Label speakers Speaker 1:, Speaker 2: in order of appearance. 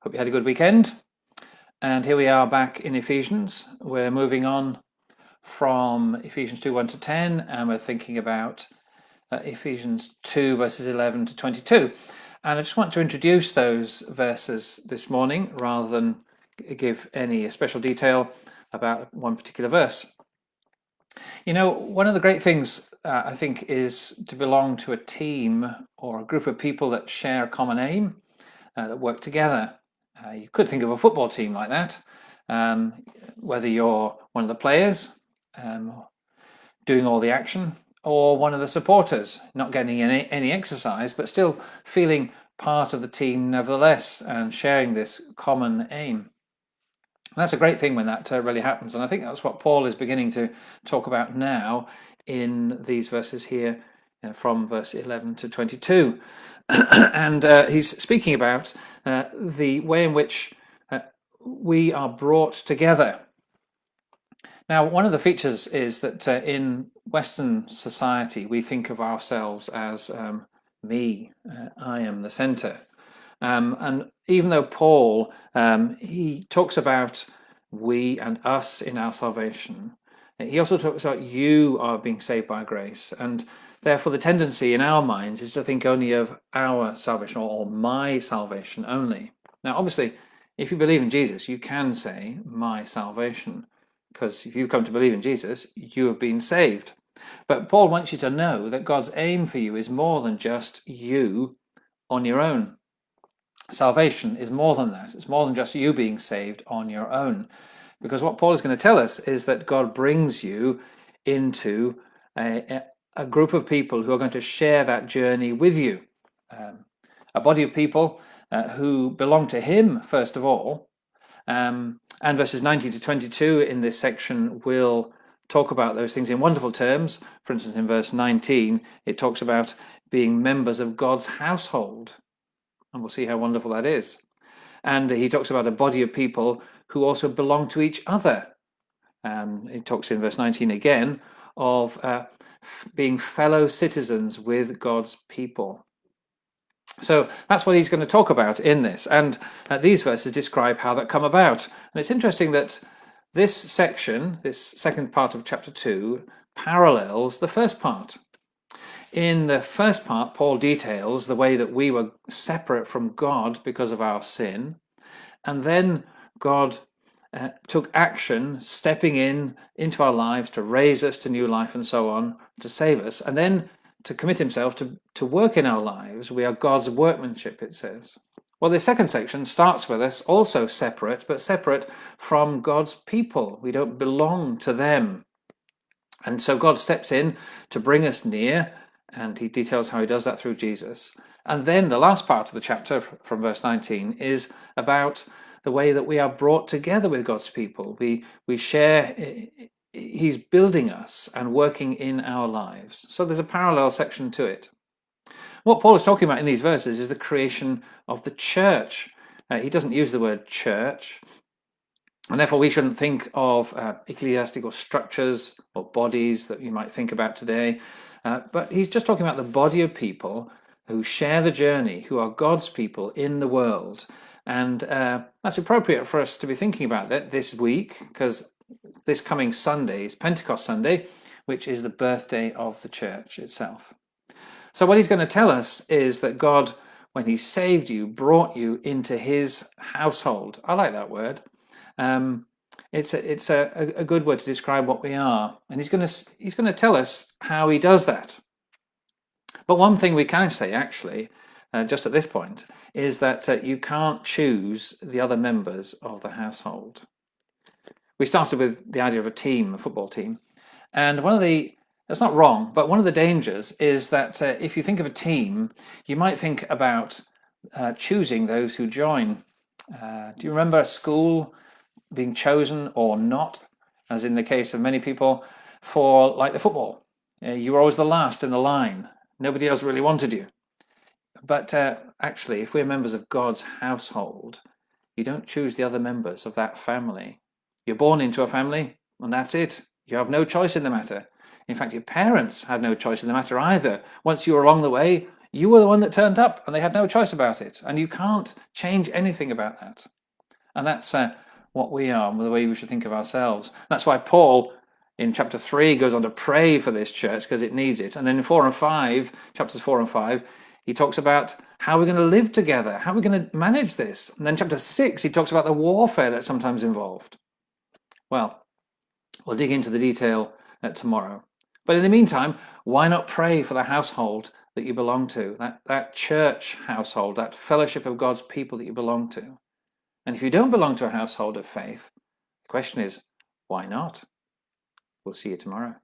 Speaker 1: Hope you had a good weekend. And here we are back in Ephesians. We're moving on from Ephesians 2, 1 to 10, and we're thinking about Ephesians 2, verses 11 to 22. And I just want to introduce those verses this morning rather than give any special detail about one particular verse. You know, one of the great things I think is to belong to a team or a group of people that share a common aim, that work together. You could think of a football team like that, whether you're one of the players doing all the action, or one of the supporters not getting any exercise, but still feeling part of the team nevertheless and sharing this common aim. And that's a great thing when that really happens, and I think that's what Paul is beginning to talk about now in these verses here, from verse 11 to 22. And he's speaking about the way in which we are brought together. Now, one of the features is that in Western society, we think of ourselves as me, I am the center. And even though Paul, he talks about we and us in our salvation, he also talks about you are being saved by grace. And therefore, the tendency in our minds is to think only of our salvation or my salvation only. Now, obviously, if you believe in Jesus, you can say my salvation, because if you come to believe in Jesus, you have been saved. But Paul wants you to know that God's aim for you is more than just you on your own. Salvation is more than that. It's more than just you being saved on your own. Because what Paul is going to tell us is that God brings you into a group of people who are going to share that journey with you. A body of people who belong to him, first of all. And verses 19 to 22 in this section will talk about those things in wonderful terms. For instance, in verse 19, it talks about being members of God's household. And we'll see how wonderful that is. And he talks about a body of people who also belong to each other. He talks in verse 19 again of being fellow citizens with God's people. So that's what he's going to talk about in this. And these verses describe how that come about. And it's interesting that this section, this second part of chapter 2, parallels the first part. In the first part, Paul details the way that we were separate from God because of our sin. And then God took action, stepping into our lives to raise us to new life and so on, to save us. And then to commit himself to work in our lives. We are God's workmanship, it says. Well, the second section starts with us also separate, but separate from God's people. We don't belong to them. And so God steps in to bring us near, and he details how he does that through Jesus. And then the last part of the chapter, from verse 19, is about the way that we are brought together with God's people. We share. He's building us and working in our lives. So there's a parallel section to it. What Paul is talking about in these verses is the creation of the church. He doesn't use the word church, and therefore we shouldn't think of ecclesiastical structures or bodies that you might think about today. But he's just talking about the body of people who share the journey, who are God's people in the world. And that's appropriate for us to be thinking about that this week, because this coming Sunday is Pentecost Sunday, which is the birthday of the church itself. So what he's going to tell us is that God, when he saved you, brought you into his household. I like that word. It's a good word to describe what we are. And he's going to tell us how he does that. But one thing we can say, actually, just at this point, is that you can't choose the other members of the household. We started with the idea of a team, a football team. And that's not wrong, but one of the dangers is that if you think of a team, you might think about choosing those who join. Do you remember a school being chosen or not, as in the case of many people, for like the football? You were always the last in the line. Nobody else really wanted you. But actually, if we're members of God's household, you don't choose the other members of that family. You're born into a family, and that's it. You have no choice in the matter. In fact, your parents had no choice in the matter either. Once you were along the way, You were the one that turned up and they had no choice about it. And you can't change anything about that. And that's what we are, the way we should think of ourselves. That's why Paul, in chapter 3, goes on to pray for this church because it needs it. And then in 4 and 5, chapters 4 and 5, he talks about how we're going to live together, how we're going to manage this. And then chapter 6, he talks about the warfare that's sometimes involved. Well, we'll dig into the detail tomorrow. But in the meantime, why not pray for the household that you belong to, that church household, that fellowship of God's people that you belong to? And if you don't belong to a household of faith, the question is, why not? We'll see you tomorrow.